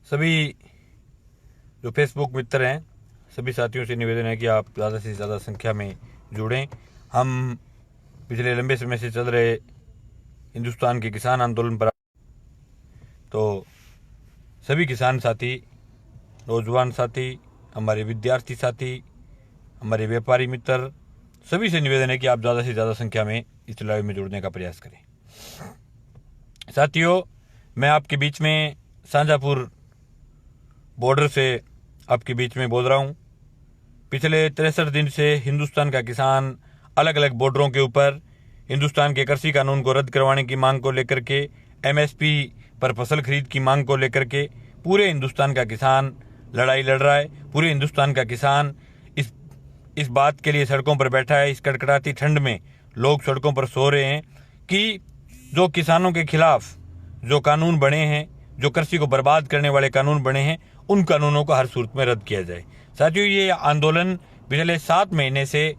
सभी जो फेसबुक मित्र हैं, सभी साथियों से निवेदन है कि आप ज़्यादा से ज़्यादा संख्या में जुड़ें। हम पिछले लंबे समय से चल रहे हिंदुस्तान के किसान आंदोलन पर, तो सभी किसान साथी, नौजवान साथी, हमारे विद्यार्थी साथी, हमारे व्यापारी मित्र, सभी से निवेदन है कि आप ज़्यादा से ज़्यादा संख्या में इस लड़ाई में जुड़ने का प्रयास करें। साथियों, मैं आपके बीच में शाहजहाँपुर बॉर्डर से आपके बीच में बोल रहा हूँ। पिछले 63 दिन से हिंदुस्तान का किसान अलग अलग बॉर्डरों के ऊपर हिंदुस्तान के कृषि कानून को रद्द करवाने की मांग को लेकर के, एमएसपी पर फसल खरीद की मांग को लेकर के पूरे हिंदुस्तान का किसान लड़ाई लड़ रहा है। पूरे हिंदुस्तान का किसान इस बात के लिए सड़कों पर बैठा है। इस कड़कड़ाती ठंड में लोग सड़कों पर सो रहे हैं कि जो किसानों के खिलाफ जो कानून बने हैं, जो कृषि को बर्बाद करने वाले कानून बने हैं, उन कानूनों को हर सूरत में रद्द किया जाए। साथियों, ये आंदोलन पिछले 7 महीने से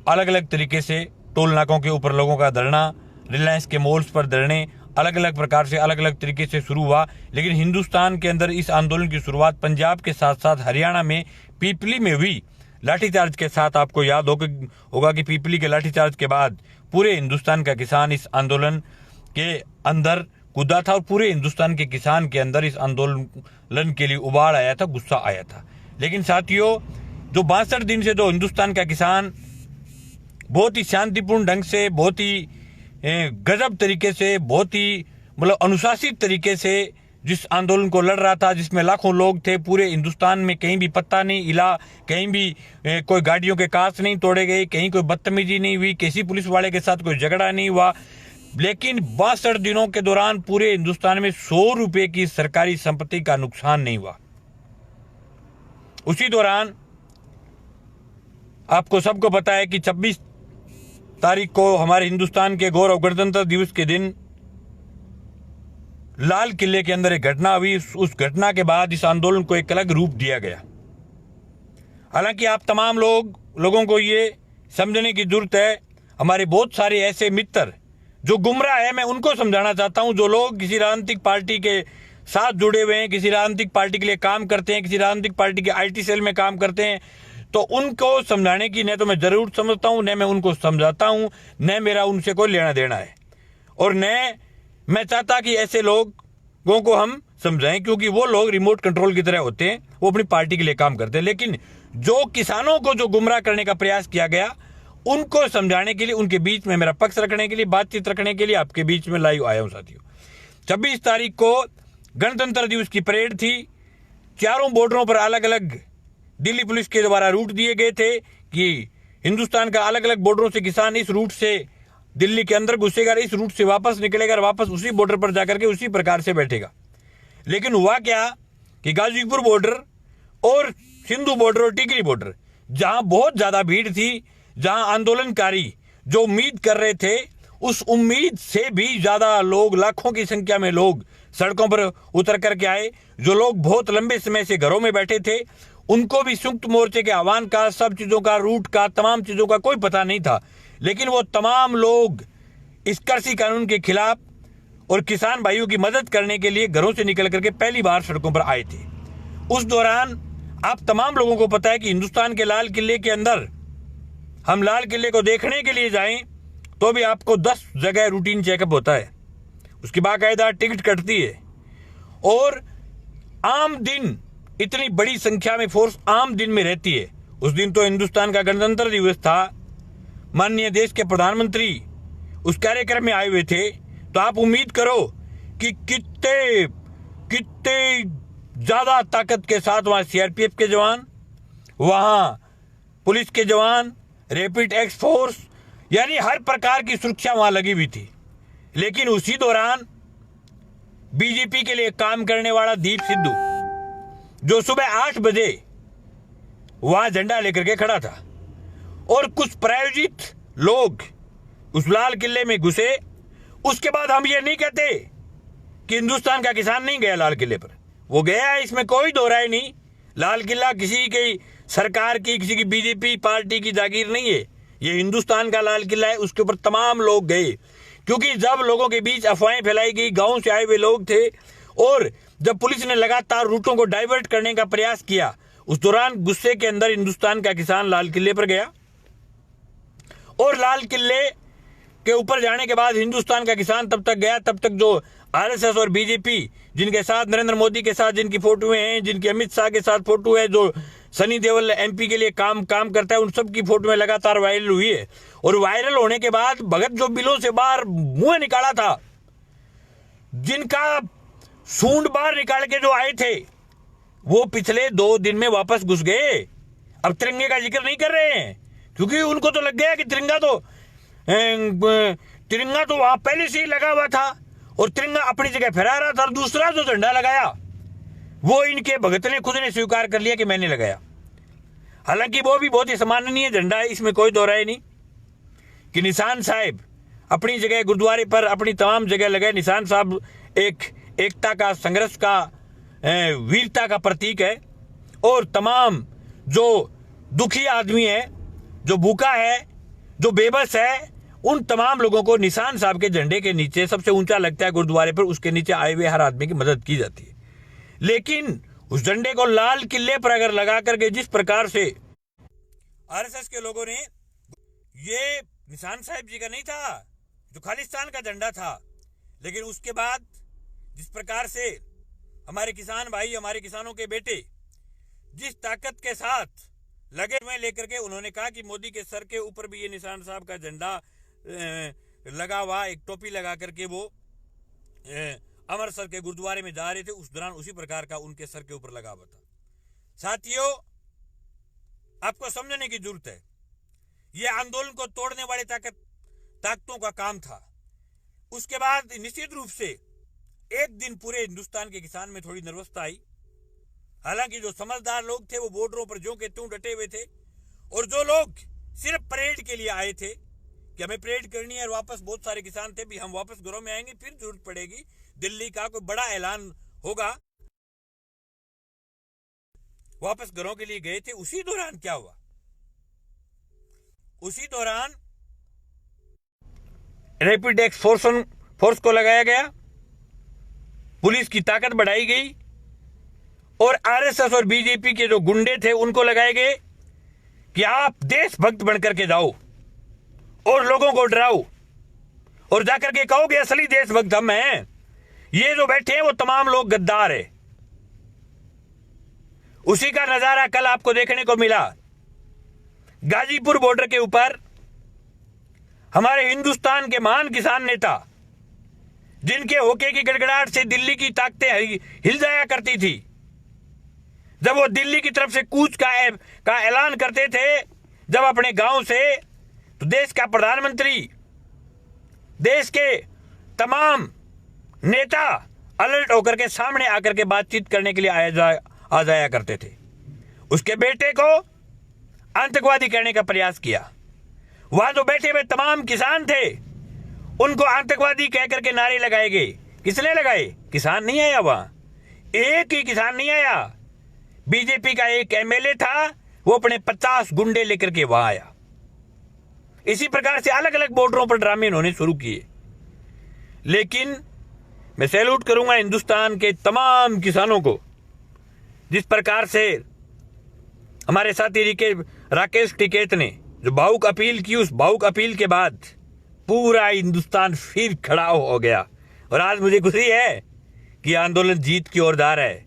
अलग अलग तरीके से टोल नाकों के ऊपर लोगों का धरना, रिलायंस के मॉल्स पर धरने, अलग अलग प्रकार से अलग अलग तरीके से शुरू हुआ। लेकिन हिंदुस्तान के अंदर इस आंदोलन की शुरुआत पंजाब के साथ साथ हरियाणा में पीपली में हुई, लाठीचार्ज के साथ। आपको याद होगा कि पीपली के लाठीचार्ज के बाद पूरे हिंदुस्तान का किसान इस आंदोलन के अंदर कूदा था और पूरे हिंदुस्तान के किसान के अंदर इस आंदोलन के लिए उबाल आया था, गुस्सा आया था। लेकिन साथियों, जो 62 दिन से जो हिंदुस्तान का किसान बहुत ही शांतिपूर्ण ढंग से, बहुत ही गजब तरीके से, बहुत ही अनुशासित तरीके से जिस आंदोलन को लड़ रहा था, जिसमें लाखों लोग थे, पूरे हिंदुस्तान में कहीं भी पत्ता नहीं हिला, कहीं भी कोई गाड़ियों के कांच नहीं तोड़े गए, कहीं कोई बदतमीजी नहीं हुई, किसी पुलिस वाले के साथ कोई झगड़ा नहीं हुआ। लेकिन 62 दिनों के दौरान पूरे हिंदुस्तान में 100 रुपए की सरकारी संपत्ति का नुकसान नहीं हुआ। उसी दौरान आपको सबको पता है कि 26 तारीख को हमारे हिंदुस्तान के गौरव गणतंत्र दिवस के दिन लाल किले के अंदर एक घटना हुई। उस घटना के बाद इस आंदोलन को एक अलग रूप दिया गया। हालांकि आप तमाम लोगों को ये समझने की जरूरत है, हमारे बहुत सारे ऐसे मित्र जो गुमराह है, मैं उनको समझाना चाहता हूं। जो लोग किसी राजनीतिक पार्टी के साथ जुड़े हुए हैं, किसी राजनीतिक पार्टी के लिए काम करते हैं, किसी राजनीतिक पार्टी के आईटी सेल में काम करते हैं, तो उनको समझाने की न तो मैं जरूर समझता हूं, न मैं उनको समझाता हूं, न मेरा उनसे कोई लेना देना है, और न मैं चाहता कि ऐसे लोगों को हम समझाएं, क्योंकि वो लोग रिमोट कंट्रोल की तरह होते हैं, वो अपनी पार्टी के लिए काम करते हैं। लेकिन जो किसानों को जो गुमराह करने का प्रयास किया गया, उनको समझाने के लिए, उनके बीच में मेरा पक्ष रखने के लिए, बातचीत रखने के लिए आपके बीच में लाइव आया हूं। साथियों, 26 तारीख को गणतंत्र दिवस की परेड थी। चारों बॉर्डरों पर अलग अलग दिल्ली पुलिस के द्वारा रूट दिए गए थे कि हिंदुस्तान का अलग अलग बॉर्डरों से किसान इस रूट से दिल्ली के अंदर घुसेगा, इस रूट से वापस निकलेगा और वापस उसी बॉर्डर पर जाकर के उसी प्रकार से बैठेगा। लेकिन हुआ क्या कि गाजीपुर बॉर्डर और सिंधु बॉर्डर और टिकरी बॉर्डर, जहां बहुत ज्यादा भीड़ थी, जहां आंदोलनकारी जो उम्मीद कर रहे थे, उस उम्मीद से भी ज्यादा लोग, लाखों की संख्या में लोग सड़कों पर उतर करके आए। जो लोग बहुत लंबे समय से घरों में बैठे थे, उनको भी संयुक्त मोर्चे के आह्वान का, सब चीजों का, रूट का, तमाम चीजों का कोई पता नहीं था। लेकिन वो तमाम लोग इस कृषि कानून के खिलाफ और किसान भाइयों की मदद करने के लिए घरों से निकल करके पहली बार सड़कों पर आए थे। उस दौरान आप तमाम लोगों को पता है कि हिंदुस्तान के लाल किले के अंदर, हम लाल किले को देखने के लिए जाएं तो भी आपको 10 जगह रूटीन चेकअप होता है, उसकी बाकायदा टिकट कटती है। और आम दिन इतनी बड़ी संख्या में फोर्स आम दिन में रहती है। उस दिन तो हिंदुस्तान का गणतंत्र दिवस था, माननीय देश के प्रधानमंत्री उस कार्यक्रम में आए हुए थे, तो आप उम्मीद करो कि कितने ज्यादा ताकत के साथ वहां सीआरपीएफ के जवान, वहां पुलिस के जवान, रैपिड एक्स फोर्स, यानी हर प्रकार की सुरक्षा वहां लगी हुई थी। लेकिन उसी दौरान बीजेपी के लिए काम करने वाला दीप सिद्धू, जो सुबह 8 बजे वहां झंडा लेकर के खड़ा था, और कुछ प्रायोजित लोग उस लाल किले में घुसे। उसके बाद हम ये नहीं कहते कि हिंदुस्तान का किसान नहीं गया लाल किले पर, वो गया है, इसमें कोई दो राय नहीं। लाल किला किसी की सरकार की, किसी की बीजेपी पार्टी की जागीर नहीं है, ये हिंदुस्तान का लाल किला है। उसके ऊपर तमाम लोग गए, क्योंकि जब लोगों के बीच अफवाहें फैलाई गई, गांव से आए हुए लोग थे और जब पुलिस ने लगातार रूटों को डाइवर्ट करने का प्रयास किया, उस दौरान गुस्से के अंदर हिंदुस्तान का किसान लाल किले पर गया और लाल किले के ऊपर जाने के बाद हिंदुस्तान का किसान तब तक गया तब तक जो आरएसएस और बीजेपी जिनके साथ नरेंद्र मोदी के साथ जिनकी फोटो हैं, जिनकी अमित शाह के साथ फोटो है, जो सनी देओल एमपी के लिए काम करता है, उन सब की फोटो में लगातार वायरल हुई है। और वायरल होने के बाद भगत जो बिलों से बाहर मुंह निकाला था, जिनका सूंड बाहर निकाल के जो आए थे, वो पिछले 2 दिन में वापस घुस गए। अब तिरंगे का जिक्र नहीं कर रहे हैं, क्योंकि उनको तो लग गया कि तिरंगा तो वहां पहले से ही लगा हुआ था और तिरंगा अपनी जगह फहरा रहा था। और दूसरा जो झंडा लगाया वो इनके भगत ने खुद ने स्वीकार कर लिया कि मैंने लगाया। हालांकि वो भी बहुत ही सम्माननीय झंडा है, इसमें कोई दो राय नहीं कि निशान साहब अपनी जगह गुरुद्वारे पर अपनी तमाम जगह लगाए। निशान साहब एकता का, संघर्ष का, वीरता का प्रतीक है। और तमाम जो दुखी आदमी है, जो भूखा है, जो बेबस है, उन तमाम लोगों को निशान साहब के झंडे के नीचे सबसे ऊंचा लगता है गुरुद्वारे पर, उसके नीचे आए हुए हर आदमी की मदद की जाती है। लेकिन उस झंडे को लाल किले पर अगर लगा करके जिस प्रकार से आरएसएस के लोगों ने, ये निशान साहब जी का नहीं था, जो खालिस्तान का झंडा था, लेकिन उसके बाद जिस प्रकार से हमारे किसान भाई, हमारे किसानों के बेटे जिस ताकत के साथ लगे हुए लेकर के, उन्होंने कहा कि मोदी के सर के ऊपर भी ये निशान साहब का झंडा लगा हुआ, एक टोपी लगा करके वो अमृतसर के गुरुद्वारे में जा रहे थे, उस दौरान उसी प्रकार का उनके सर के ऊपर लगा हुआ था। साथियों, आपको समझने की जरूरत है, ये आंदोलन को तोड़ने वाले ताकतों का काम था। उसके बाद निश्चित रूप से एक दिन पूरे हिंदुस्तान के किसान में थोड़ी नर्वसता आई। हालांकि जो समझदार लोग थे वो बॉर्डरों पर ज्यों के त्यों डटे हुए थे, और जो लोग सिर्फ परेड के लिए आए थे कि हमें परेड करनी है, और वापस बहुत सारे किसान थे भी हम वापस घरों में आएंगे, फिर जरूरत पड़ेगी दिल्ली का कोई बड़ा ऐलान होगा, वापस घरों के लिए गए थे। उसी दौरान क्या हुआ, उसी दौरान रैपिड एक्शन फोर्स को लगाया गया, पुलिस की ताकत बढ़ाई गई और आरएसएस और बीजेपी के जो गुंडे थे उनको लगाए गए कि आप देशभक्त बनकर के जाओ और लोगों को डराओ और जाकर के कहो कि असली देशभक्त हम हैं, ये जो बैठे हैं वो तमाम लोग गद्दार है। उसी का नजारा कल आपको देखने को मिला। गाजीपुर बॉर्डर के ऊपर हमारे हिंदुस्तान के महान किसान नेता, जिनके होके की गड़गड़ाहट से दिल्ली की ताकतें हिल जाया करती थी, जब वो दिल्ली की तरफ से कूच का ऐलान करते थे, जब अपने गांव से, तो देश का प्रधानमंत्री, देश के तमाम नेता अलर्ट होकर के सामने आकर के बातचीत करने के लिए आ जाया करते थे। उसके बेटे को आतंकवादी कहने का प्रयास किया। वहां जो बैठे हुए तमाम किसान थे उनको आतंकवादी कह करके नारे लगाए गए। किसने लगाए? किसान नहीं आया वहां, एक ही किसान नहीं आया। बीजेपी का एक एमएलए था, वो अपने 50 गुंडे लेकर के वहां आया। इसी प्रकार से अलग अलग बॉर्डरों पर ड्रामे इन्होंने शुरू किए। लेकिन मैं सैल्यूट करूंगा हिंदुस्तान के तमाम किसानों को, जिस प्रकार से हमारे साथी राकेश टिकैत ने जो भावुक अपील की, उस भावुक अपील के बाद पूरा हिंदुस्तान फिर खड़ा हो गया। और आज मुझे खुशी है कि आंदोलन जीत की ओर जा रहा है।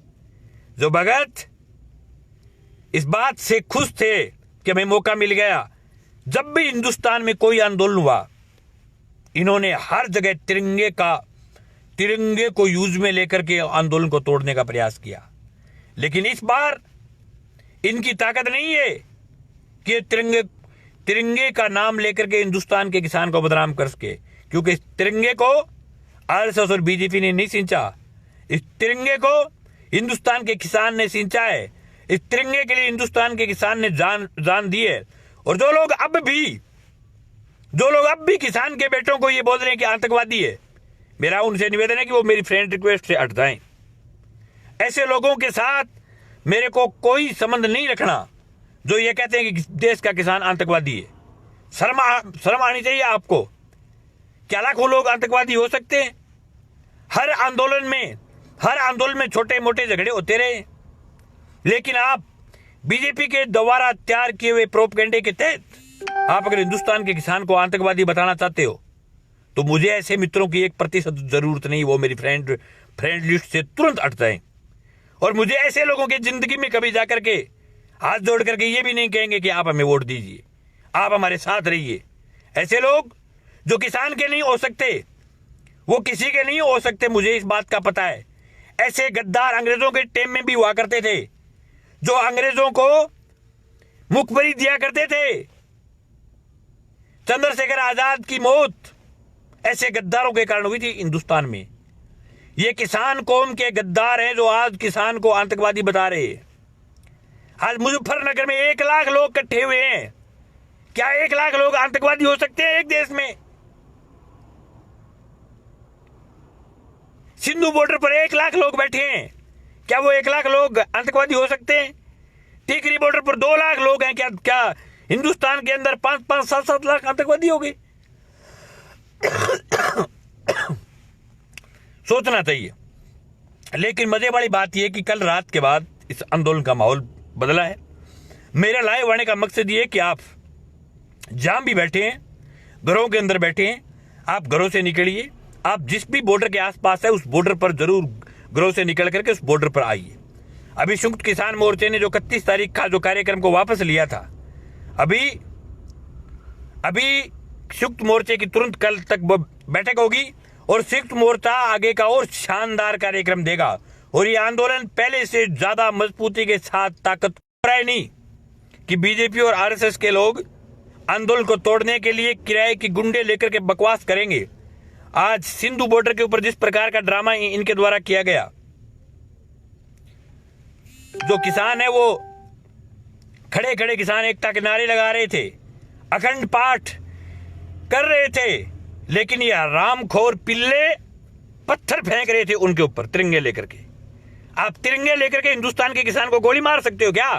जो भगत इस बात से खुश थे कि हमें मौका मिल गया, जब भी हिंदुस्तान में कोई आंदोलन हुआ, इन्होंने हर जगह तिरंगे को यूज में लेकर के आंदोलन को तोड़ने का प्रयास किया। लेकिन इस बार इनकी ताकत नहीं है कि तिरंगे का नाम लेकर के हिंदुस्तान के किसान को बदनाम कर सके, क्योंकि इस तिरंगे को आरएसएस और बीजेपी ने नहीं सींचा। इस तिरंगे को हिंदुस्तान के किसान ने सींचा है। इस तिरंगे के लिए हिंदुस्तान के किसान ने जान दी है। और जो लोग अब भी किसान के बेटों को ये बोल रहे हैं कि आतंकवादी है, मेरा उनसे निवेदन है कि वो मेरी फ्रेंड रिक्वेस्ट से हट जाएं। ऐसे लोगों के साथ मेरे को कोई संबंध नहीं रखना जो ये कहते हैं कि देश का किसान आतंकवादी है। शर्म आनी चाहिए आपको। क्या लाखों लोग आतंकवादी हो सकते हैं? हर आंदोलन में हर आंदोलन में छोटे मोटे झगड़े होते रहे, लेकिन आप बीजेपी के द्वारा तैयार किए हुए प्रोपेगेंडे के तहत आप अगर हिंदुस्तान के किसान को आतंकवादी बताना चाहते हो तो मुझे ऐसे मित्रों की 1% जरूरत नहीं, वो मेरी फ्रेंड लिस्ट से तुरंत हट जाएं। और मुझे ऐसे लोगों की जिंदगी में कभी जाकर के हाथ जोड़ करके ये भी नहीं कहेंगे कि आप हमें वोट दीजिए, आप हमारे साथ रहिए। ऐसे लोग जो किसान के नहीं हो सकते वो किसी के नहीं हो सकते, मुझे इस बात का पता है। ऐसे गद्दार अंग्रेजों के टाइम में भी हुआ करते थे, जो अंग्रेजों को मुखबरी दिया करते थे। चंद्रशेखर आजाद की मौत ऐसे गद्दारों के कारण हुई थी हिंदुस्तान में। ये किसान कौम के गद्दार हैं जो आज किसान को आतंकवादी बता रहे हैं। आज मुजफ्फरनगर में 1 लाख लोग इकट्ठे हुए हैं। क्या 1 लाख लोग आतंकवादी हो सकते हैं एक देश में? सिंधु बॉर्डर पर 1 लाख लोग बैठे हैं, क्या वो 1 लाख लोग आतंकवादी हो सकते हैं? टीकरी बॉर्डर पर 2 लाख लोग हैं, क्या हिंदुस्तान के अंदर 5-5, 7-7 लाख आतंकवादी हो गए? सोचना चाहिए। लेकिन मजे वाली बात यह कि कल रात के बाद इस आंदोलन का माहौल बदला है। मेरा लाइव आने का मकसद ये कि आप जहां भी बैठे हैं, घरों के अंदर बैठे हैं, आप घरों से निकलिए। आप जिस भी बॉर्डर के आसपास है उस बॉर्डर पर जरूर घरों से निकल करके उस बॉर्डर पर आइए। अभी संयुक्त किसान मोर्चे ने जो 31 तारीख का जो कार्यक्रम को वापस लिया था, अभी संयुक्त मोर्चे की तुरंत कल तक बैठक होगी और संयुक्त मोर्चा आगे का और शानदार कार्यक्रम देगा। और ये आंदोलन पहले से ज्यादा मजबूती के साथ ताकत नहीं कि बीजेपी और आरएसएस के लोग आंदोलन को तोड़ने के लिए किराए की गुंडे लेकर के बकवास करेंगे। आज सिंधु बॉर्डर के ऊपर जिस प्रकार का ड्रामा इनके द्वारा किया गया, जो किसान है वो खड़े खड़े किसान एकता के नारे लगा रहे थे, अखंड पाठ कर रहे थे, लेकिन ये रामखोर पिल्ले पत्थर फेंक रहे थे उनके ऊपर तिरंगे लेकर के। आप तिरंगे लेकर के हिंदुस्तान के किसान को गोली मार सकते हो क्या?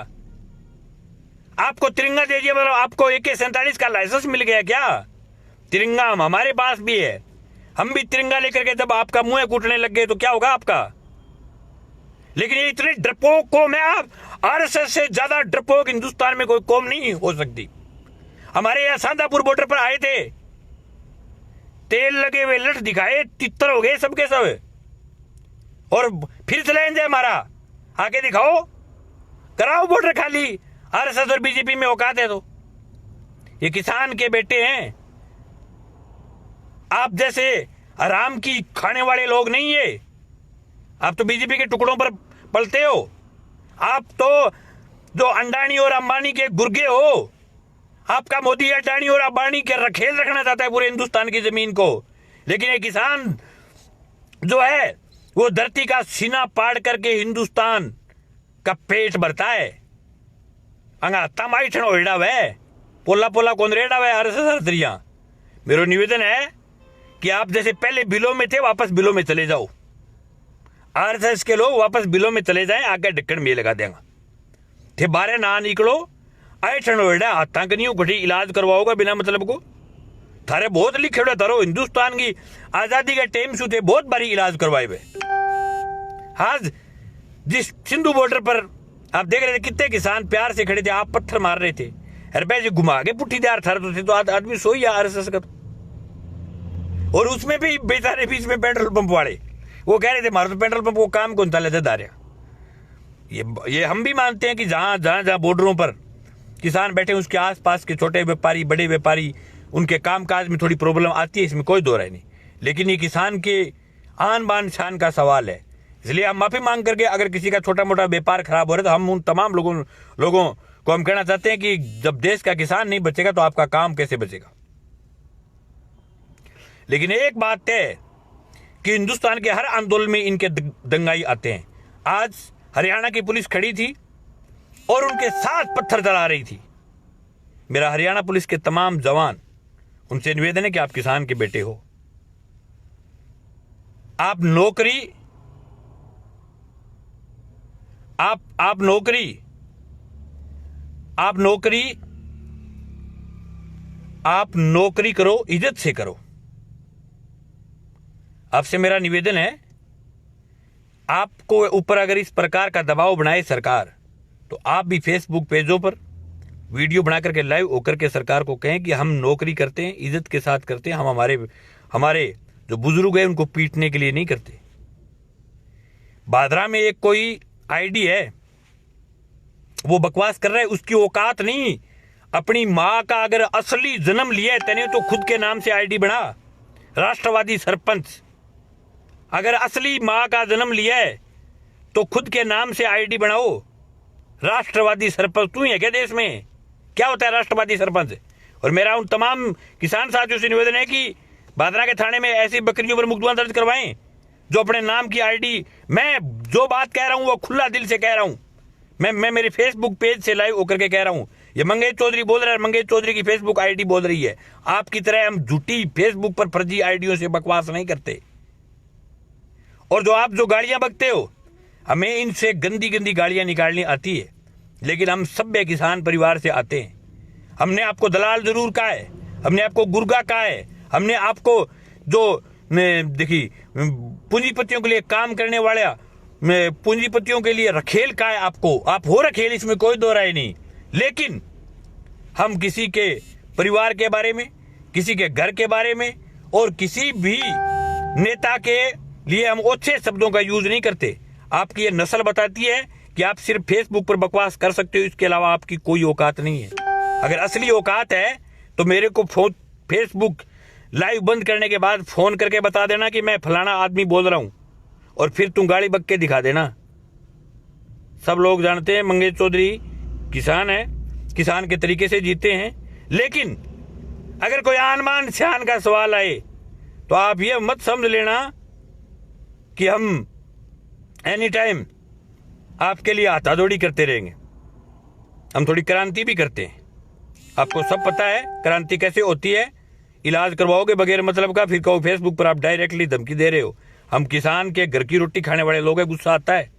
आपको तिरंगा दे दिया मतलब आपको AK-47 का लाइसेंस मिल गया क्या? तिरंगा हमारे पास भी है, हम भी तिरंगा लेकर के जब आपका मुंह कूटने लग गए तो क्या होगा आपका? लेकिन ये इतने डरपोक कौम है, आप आरएसएस से ज्यादा डरपोक हिंदुस्तान में कोई कौम नहीं हो सकती। हमारे यहां शांतापुर बॉर्डर पर आए थे, तेल लगे हुए लठ दिखाए, तितर हो गए सबके सब, और फिर चैलेंज है हमारा, आके दिखाओ, कराओ बॉर्डर खाली। आरएसएस और बीजेपी में औकात है तो ये किसान के बेटे हैं। आप जैसे आराम की खाने वाले लोग नहीं है, आप तो बीजेपी के टुकड़ों पर पलते हो। आप तो जो अंडानी और अंबानी के गुर्गे हो। आपका मोदी अडानी और अंबानी के रखेल रखना चाहता है पूरे हिंदुस्तान की जमीन को, लेकिन ये किसान जो है वो धरती का सीना पाड़ करके हिंदुस्तान का पेट भरता है। अंगा तमाई ठन ओढ़ा वे पोला पोला कौन रेडा वे आरएसएस। मेरा निवेदन है कि आप जैसे पहले बिलों में थे वापस बिलों में चले जाओ। आरएसएस के लोग वापस बिलों में चले जाएं, आगे ढक्कन में लगा देगा। थे बारे ना निकलो, आए ठंडोड़ा हाथा कनियो घटी इलाज करवाओगा बिना मतलब को। थारे बहुत लिखे थारो हिंदुस्तान की आजादी के टाइम से थे बहुत बारी इलाज करवाए हुए। आज जिस सिंधु बॉर्डर पर आप देख रहे थे कितने किसान प्यार से खड़े थे, आप पत्थर मार रहे थे, रुपए से घुमा के पुट्ठी दार थारे तो आदमी सोई है आरएसएस का। और उसमें भी बेचारे बीच में पेट्रोल पंप वाले वो कह रहे थे मारो तो पेट्रोल पंप वो काम कौन था लेते दारिया। ये हम भी मानते हैं कि जहां बॉर्डरों पर किसान बैठे उसके आसपास के छोटे व्यापारी बड़े व्यापारी उनके कामकाज में थोड़ी प्रॉब्लम आती है, इसमें कोई दो राय नहीं। लेकिन ये किसान के आन बान शान का सवाल है, इसलिए हम माफी मांग करके अगर किसी का छोटा मोटा व्यापार खराब हो रहा है तो हम उन तमाम लोगों को हम कहना चाहते हैं कि जब देश का किसान नहीं बचेगा तो आपका काम कैसे बचेगा। लेकिन एक बात है कि हिंदुस्तान के हर आंदोलन में इनके दंगाई आते हैं। आज हरियाणा की पुलिस खड़ी थी और उनके साथ पत्थर चला रही थी। मेरा हरियाणा पुलिस के तमाम जवान उनसे निवेदन है कि आप किसान के बेटे हो, आप नौकरी करो, इज्जत से करो। आपसे मेरा निवेदन है आपको ऊपर अगर इस प्रकार का दबाव बनाए सरकार, तो आप भी फेसबुक पेजों पर वीडियो बना करके लाइव होकर के सरकार को कहें कि हम नौकरी करते हैं, इज्जत के साथ करते हैं, हम हमारे जो बुजुर्ग हैं उनको पीटने के लिए नहीं करते। बादरा में एक कोई आईडी है, वो बकवास कर रहा है, उसकी औकात नहीं। अपनी माँ का अगर असली जन्म लिया है तेने तो खुद के नाम से आईडी बना। राष्ट्रवादी सरपंच, अगर असली माँ का जन्म लिया है तो खुद के नाम से आईडी बनाओ। राष्ट्रवादी सरपंच तू ही है क्या देश में? क्या होता है राष्ट्रवादी सरपंच? और मेरा उन तमाम किसान साथियों से निवेदन है कि बादरा के थाने में ऐसी बकरियों पर मुकदमा दर्ज करवाएं जो अपने नाम की आईडी, मैं जो बात कह रहा हूं वो खुला दिल से कह रहा हूं, मैं मेरे फेसबुक पेज से लाइव होकर के कह रहा हूं। ये मंगेश चौधरी बोल रहा है, मंगेश चौधरी की फेसबुक आईडी बोल रही है। आपकी तरह हम झूठी फेसबुक पर फर्जी आईडियों से बकवास नहीं करते। और जो गालियां बकते हो, हमें इनसे गंदी गंदी गालियां निकालनी आती है, लेकिन हम सभ्य किसान परिवार से आते हैं। हमने आपको दलाल जरूर कहा है, हमने आपको गुर्गा कहा है, हमने आपको जो देखिए पूंजीपतियों के लिए काम करने वाले पूंजीपतियों के लिए रखेल कहा है आपको। आप हो रखेल, इसमें कोई दो राय नहीं। लेकिन हम किसी के परिवार के बारे में, किसी के घर के बारे में और किसी भी नेता के लिए हम ओछे शब्दों का यूज नहीं करते। आपकी ये नस्ल बताती है कि आप सिर्फ फेसबुक पर बकवास कर सकते हो, इसके अलावा आपकी कोई औकात नहीं है। अगर असली औकात है तो मेरे को फेसबुक लाइव बंद करने के बाद फोन करके बता देना कि मैं फलाना आदमी बोल रहा हूं, और फिर तुम गाली बक के दिखा देना। सब लोग जानते हैं मंगेश चौधरी किसान है, किसान के तरीके से जीते हैं। लेकिन अगर कोई आन शान का सवाल आए तो आप ये मत समझ लेना कि हम एनी टाइम आपके लिए हाथादौड़ी करते रहेंगे। हम थोड़ी क्रांति भी करते हैं। आपको सब पता है क्रांति कैसे होती है। इलाज करवाओगे बगैर मतलब का, फिर कहो फेसबुक पर आप डायरेक्टली धमकी दे रहे हो। हम किसान के घर की रोटी खाने वाले लोग हैं, गुस्सा आता है,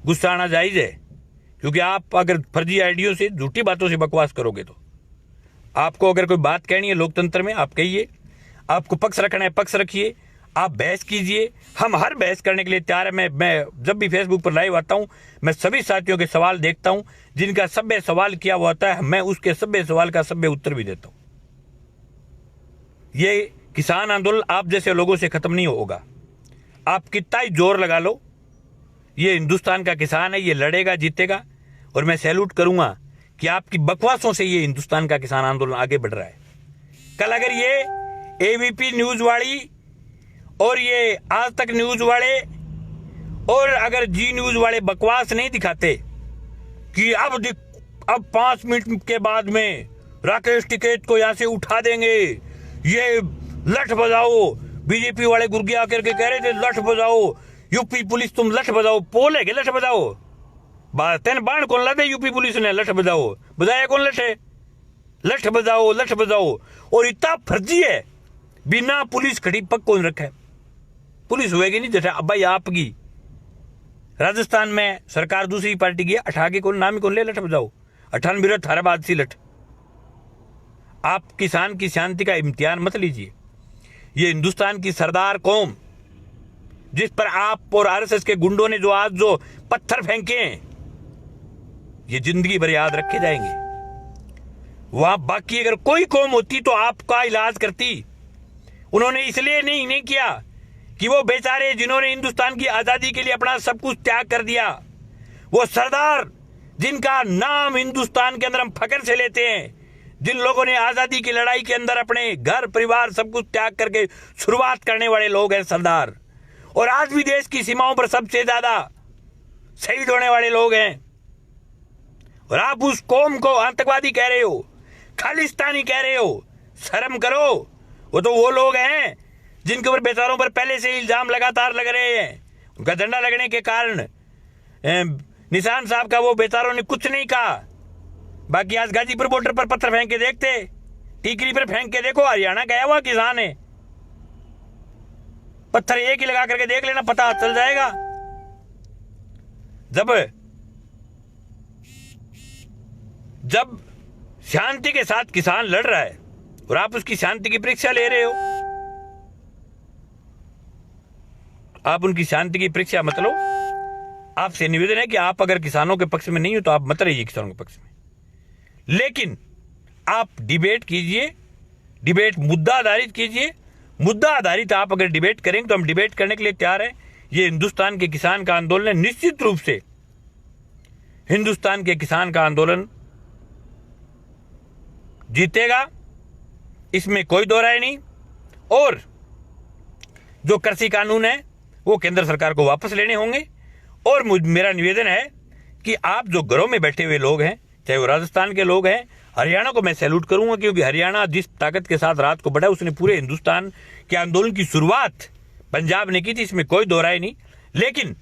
गुस्सा आना जायज है। क्योंकि आप अगर फर्जी आइडियो से, झूठी बातों से बकवास करोगे तो आपको अगर कोई बात कहनी है लोकतंत्र में, आप कहिए। आपको पक्ष रखना है, पक्ष रखिए, आप बहस कीजिए। हम हर बहस करने के लिए तैयार है। मैं जब भी फेसबुक पर लाइव आता हूं, मैं सभी साथियों के सवाल देखता हूं। जिनका सभ्य सवाल किया हुआ होता है, मैं उसके सभ्य सवाल का सभ्य उत्तर भी देता हूं। ये किसान आंदोलन आप जैसे लोगों से खत्म नहीं होगा। आप कितना ही जोर लगा लो, ये हिंदुस्तान का किसान है, ये लड़ेगा, जीतेगा। और मैं सैल्यूट करूंगा कि आपकी बकवासों से ये हिंदुस्तान का किसान आंदोलन आगे बढ़ रहा है। कल अगर ये एबीपी न्यूज वाली और ये आज तक न्यूज वाले और अगर जी न्यूज वाले बकवास नहीं दिखाते कि अब 5 मिनट के बाद में राकेश टिकैत को यहां से उठा देंगे, ये लठ बजाओ, बीजेपी वाले गुर्गे आकर के कह रहे थे लठ बजाओ, यूपी पुलिस तुम लठ बजाओ, पोल है कि लठ बजाओ? तेन बाण कौन ला दे? यूपी पुलिस ने लठ बजाओ, बजाया कौन लठ है? लठ बजाओ, लठ बजाओ। और इतना फर्जी है, बिना पुलिस खड़ी पग कौन रखा है? पुलिस होएगी नहीं जैसा अब भाई आपकी राजस्थान में सरकार दूसरी पार्टी की, अठा के कौन नाम ही कौन ले लठ बजाओ, 98 विरोध थाराबाद सी लठ। आप किसान की शांति का इम्तिहान मत लीजिए। ये हिंदुस्तान की सरदार कौम, जिस पर आप और आरएसएस के गुंडों ने जो पत्थर फेंके हैं, ये जिंदगी भर याद रखे जाएंगे। वहां बाकी अगर कोई कौम होती तो आपका इलाज करती। उन्होंने इसलिए नहीं किया कि वो बेचारे जिन्होंने हिंदुस्तान की आजादी के लिए अपना सब कुछ त्याग कर दिया, वो सरदार जिनका नाम हिंदुस्तान के अंदर हम फख्र से लेते हैं, जिन लोगों ने आजादी की लड़ाई के अंदर अपने घर परिवार सब कुछ त्याग करके शुरुआत करने वाले लोग हैं सरदार। और आज भी देश की सीमाओं पर सबसे ज्यादा शहीद होने वाले लोग हैं। और आप उस कौम को आतंकवादी कह रहे हो, खालिस्तानी कह रहे हो, शर्म करो। वो तो वो लोग हैं जिनके ऊपर बेचारों पर पहले से इल्जाम लगातार लग रहे हैं। उनका झंडा लगने के कारण निशान साहब का वो बेचारों ने कुछ नहीं कहा। बाकी आज गाजीपुर बॉर्डर पर पत्थर फेंक के देखते, टीकरी पर फेंक के देखो, हरियाणा गया हुआ किसान है, पत्थर एक ही लगा करके देख लेना, पता चल जाएगा। जब शांति के साथ किसान लड़ रहा है और आप उसकी शांति की परीक्षा ले रहे हो, आप उनकी शांति की परीक्षा मत लो। आपसे निवेदन है कि आप अगर किसानों के पक्ष में नहीं हो तो आप मत रहिए किसानों के पक्ष में, लेकिन आप डिबेट कीजिए, डिबेट मुद्दा आधारित कीजिए। मुद्दा आधारित आप अगर डिबेट करेंगे तो हम डिबेट करने के लिए तैयार हैं। ये हिंदुस्तान के किसान का आंदोलन है, निश्चित रूप से हिंदुस्तान के किसान का आंदोलन जीतेगा, इसमें कोई दो राय नहीं। और जो कृषि कानून है वो केंद्र सरकार को वापस लेने होंगे। और मेरा निवेदन है कि आप जो घरों में बैठे हुए लोग हैं, चाहे वो राजस्थान के लोग हैं, हरियाणा को मैं सैल्यूट करूंगा, क्योंकि हरियाणा जिस ताकत के साथ रात को बढ़ा उसने पूरे हिंदुस्तान के आंदोलन की शुरुआत पंजाब ने की थी, इसमें कोई दो राय नहीं। लेकिन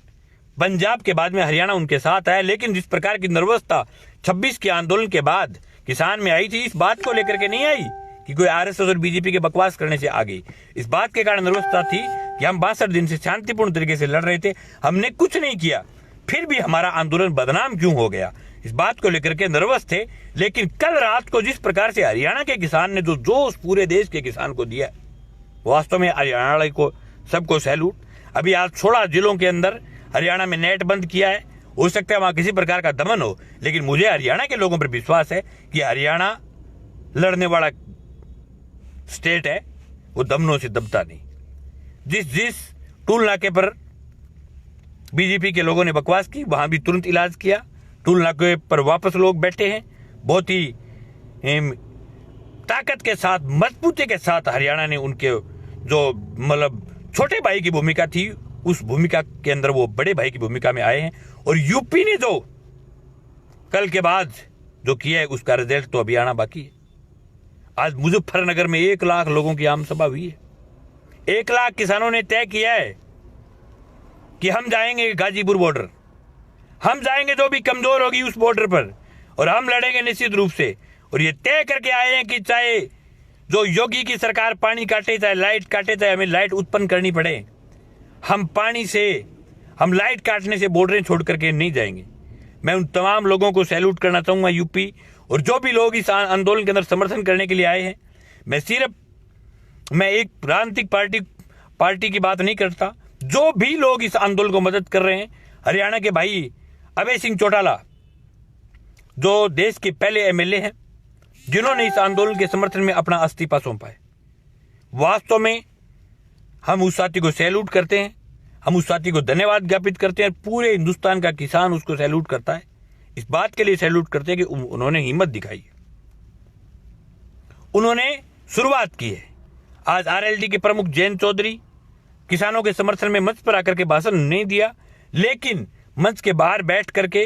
पंजाब के बाद में हरियाणा उनके साथ आया। लेकिन जिस प्रकार की नर्वसता 26 के आंदोलन के बाद किसान में आई थी, इस बात को लेकर के नहीं आई कि कोई आरएसएस और बीजेपी के बकवास करने से आ गई। इस बात के कारण नर्वसता थी कि हम 62 दिन से शांतिपूर्ण तरीके से लड़ रहे थे, हमने कुछ नहीं किया, फिर भी हमारा आंदोलन बदनाम क्यों हो गया, इस बात को लेकर के नर्वस थे। लेकिन कल रात को जिस प्रकार से हरियाणा के किसान ने जो जोश पूरे देश के किसान को दिया, वास्तव में हरियाणा को सबको सैल्यूट। अभी आज 16 जिलों के अंदर हरियाणा में नेट बंद किया है। हो सकता है वहां किसी प्रकार का दमन हो, लेकिन मुझे हरियाणा के लोगों पर विश्वास है कि हरियाणा लड़ने वाला स्टेट है, वो दमनों से दबता नहीं। जिस टूल नाके पर बीजेपी के लोगों ने बकवास की, वहां भी तुरंत इलाज किया। टूल नाके पर वापस लोग बैठे हैं, बहुत ही ताकत के साथ, मजबूती के साथ हरियाणा ने उनके जो मतलब छोटे भाई की भूमिका थी, उस भूमिका के अंदर वो बड़े भाई की भूमिका में आए हैं। और यूपी ने जो कल के बाद जो किया है उसका रिजल्ट तो अभी आना बाकी है। आज मुजफ्फरनगर में 1 लाख लोगों की आम सभा हुई है। 1 लाख किसानों ने तय किया है कि हम जाएंगे गाजीपुर बॉर्डर, हम जाएंगे जो भी कमजोर होगी उस बॉर्डर पर, और हम लड़ेंगे निश्चित रूप से। और ये तय करके आए हैं कि चाहे जो योगी की सरकार पानी काटे, चाहे लाइट काटे, चाहे हमें लाइट उत्पन्न करनी पड़े, हम पानी से, हम लाइट काटने से बॉर्डरें छोड़ करके नहीं जाएंगे। मैं उन तमाम लोगों को सैल्यूट करना चाहूंगा, यूपी और जो भी लोग इस आंदोलन के अंदर समर्थन करने के लिए आए हैं। मैं एक राजनीतिक पार्टी की बात नहीं करता। जो भी लोग इस आंदोलन को मदद कर रहे हैं, हरियाणा के भाई अभय सिंह चौटाला जो देश के पहले एमएलए हैं, जिन्होंने इस आंदोलन के समर्थन में अपना इस्तीफा सौंपा है, वास्तव में हम उस साथी को सैल्यूट करते हैं, हम उस साथी को धन्यवाद ज्ञापित करते हैं। पूरे हिंदुस्तान का किसान उसको सैल्यूट करता है, इस बात के लिए सैल्यूट करते हैं कि उन्होंने हिम्मत दिखाई है, उन्होंने शुरुआत की है। आज आरएलडी के प्रमुख जयंत चौधरी किसानों के समर्थन में मंच पर आकर के भाषण नहीं दिया, लेकिन मंच के बाहर बैठ करके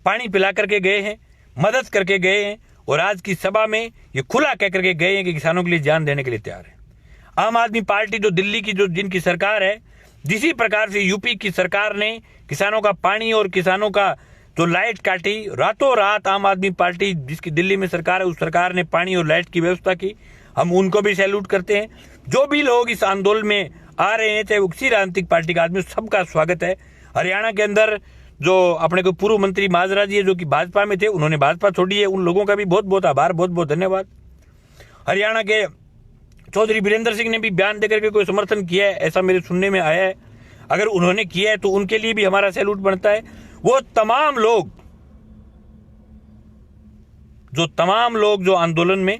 पानी पिला करके गए हैं, मदद करके गए हैं, और आज की सभा में ये खुला कह करके गए हैं कि किसानों के लिए जान देने के लिए तैयार है। आम आदमी पार्टी जो दिल्ली की जो जिनकी सरकार है, जिसी प्रकार से यूपी की सरकार ने किसानों का पानी और किसानों का जो लाइट काटी, रातों रात आम आदमी पार्टी जिसकी दिल्ली में सरकार है, उस सरकार ने पानी और लाइट की व्यवस्था की, हम उनको भी सैल्यूट करते हैं। जो भी लोग इस आंदोलन में आ रहे हैं, चाहे वो किसी राजनीतिक पार्टी का आदमी, सबका स्वागत है। हरियाणा के अंदर जो अपने को पूर्व मंत्री माजरा जी है जो कि भाजपा में थे, उन्होंने भाजपा छोड़ी है, उन लोगों का भी बहुत बहुत आभार, बहुत बहुत धन्यवाद। हरियाणा के चौधरी वीरेंद्र सिंह ने भी बयान देकर के कोई समर्थन किया है, ऐसा मेरे सुनने में आया है। अगर उन्होंने किया है तो उनके लिए भी हमारा सैल्यूट बनता है। वो तमाम लोग जो आंदोलन में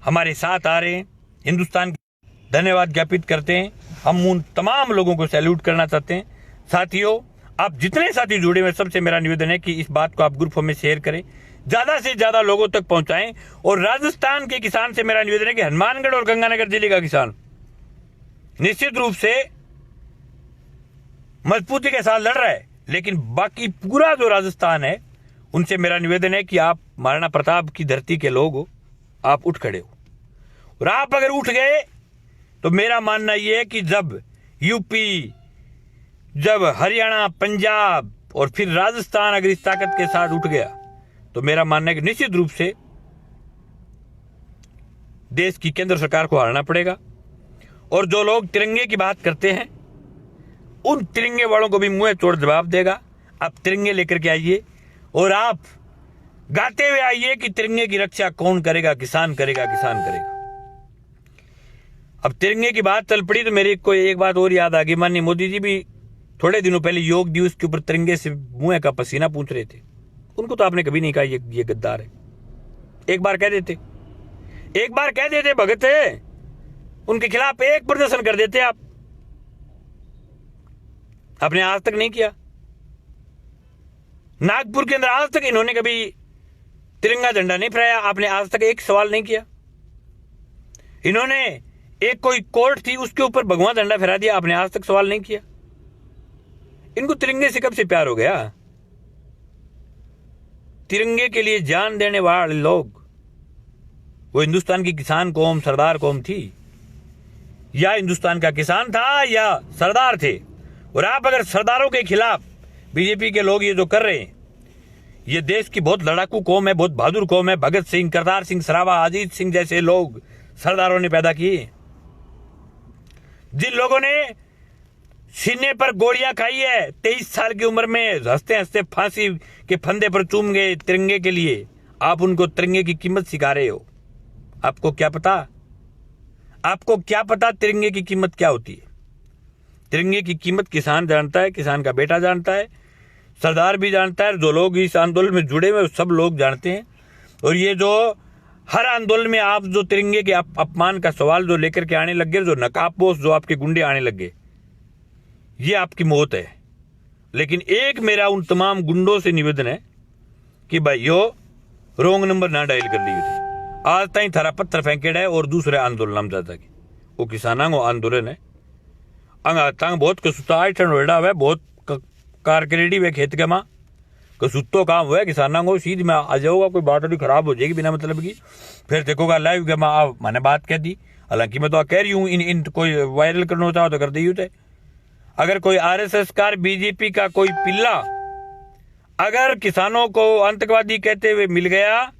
हमारे साथ आ रहे हैं, हिंदुस्तान धन्यवाद ज्ञापित करते हैं। हम उन तमाम लोगों को सैल्यूट करना चाहते हैं। साथियों, आप जितने साथी जुड़े हुए, सबसे मेरा निवेदन है कि इस बात को आप ग्रुपों में शेयर करें, ज्यादा से ज्यादा लोगों तक पहुंचाएं। और राजस्थान के किसान से मेरा निवेदन है कि हनुमानगढ़ और गंगानगर जिले का किसान निश्चित रूप से मजबूती के साथ लड़ रहा है, लेकिन बाकी पूरा जो राजस्थान है, उनसे मेरा निवेदन है कि आप महाराणा प्रताप की धरती के लोग हो, आप उठ खड़े हो। और आप अगर उठ गए तो मेरा मानना यह है कि जब यूपी, जब हरियाणा, पंजाब और फिर राजस्थान अगर इस ताकत के साथ उठ गया, तो मेरा मानना है कि निश्चित रूप से देश की केंद्र सरकार को हारना पड़ेगा। और जो लोग तिरंगे की बात करते हैं, उन तिरंगे वालों को भी मुंह तोड़ जवाब देगा। आप तिरंगे लेकर के आइए और आप गाते हुए आइए कि तिरंगे की रक्षा कौन करेगा, किसान करेगा, किसान करेगा। अब तिरंगे की बात चल पड़ी तो मेरी को एक बात और याद आ गई। माननीय मोदी जी भी थोड़े दिनों पहले योग दिवस के ऊपर तिरंगे से मुंह का पसीना पूछ रहे थे। उनको तो आपने कभी नहीं कहा ये गद्दार है। एक बार कह देते भगत है, उनके खिलाफ एक प्रदर्शन कर देते आप। आपने आज तक नहीं किया। नागपुर के अंदर आज तक इन्होंने कभी तिरंगा झंडा नहीं फहराया। आपने आज तक एक सवाल नहीं किया। इन्होंने एक कोई कोर्ट थी उसके ऊपर भगवा झंडा फहरा दिया। आपने आज तक सवाल नहीं किया। इनको तिरंगे से कब से प्यार हो गया? तिरंगे के लिए जान देने वाले लोग वो हिंदुस्तान की किसान कौम, सरदार कौम थी, या हिंदुस्तान का किसान था या सरदार थे। और आप अगर सरदारों के खिलाफ बीजेपी के लोग ये जो कर रहे हैं, ये देश की बहुत लड़ाकू कौम है, बहुत बहादुर कौम है। भगत सिंह, करतार सिंह सराभा, अजीत सिंह जैसे लोग सरदारों ने पैदा किए। जिन लोगों ने सीने पर गोलियां खाई है 23 साल की उम्र में, हंसते हंसते फांसी के फंदे पर चूम गए तिरंगे के लिए, आप उनको तिरंगे की कीमत सिखा रहे हो। आपको क्या पता? आपको क्या पता तिरंगे की कीमत क्या होती है? तिरंगे की कीमत किसान जानता है, किसान का बेटा जानता है, सरदार भी जानता है, जो लोग इस आंदोलन में जुड़े हुए सब लोग जानते हैं। और ये जो हर आंदोलन में आप जो तिरंगे के अपमान का सवाल जो लेकर के आने लग गए, जो नकाबपोश जो आपके गुंडे आने लग गए, ये आपकी मौत है। लेकिन एक मेरा उन तमाम गुंडों से निवेदन है कि भाइयों रोंग नंबर ना डायल कर ली थी। आज ताई थारा पत्थर फेंकेड़ा है और दूसरे आंदोलन हम जाता की वो किसाना को आंदोलन है। तंग बहुत कसुता ठंडा हुआ, बहुत कारकरेडी हुए खेत के माँ कसुत्तो काम हुआ किसाना को। सीध में आ जाऊगा, कोई बात नहीं खराब हो जाएगी बिना मतलब की, फिर देखोगा लाइव के माँ मैंने बात कह दी। हालांकि मैं तो कह रही हूँ इन कोई वायरल करना होता तो कर दी होते। अगर कोई आरएसएस कार बीजेपी का कोई पिल्ला अगर किसानों को आतंकवादी कहते हुए मिल गया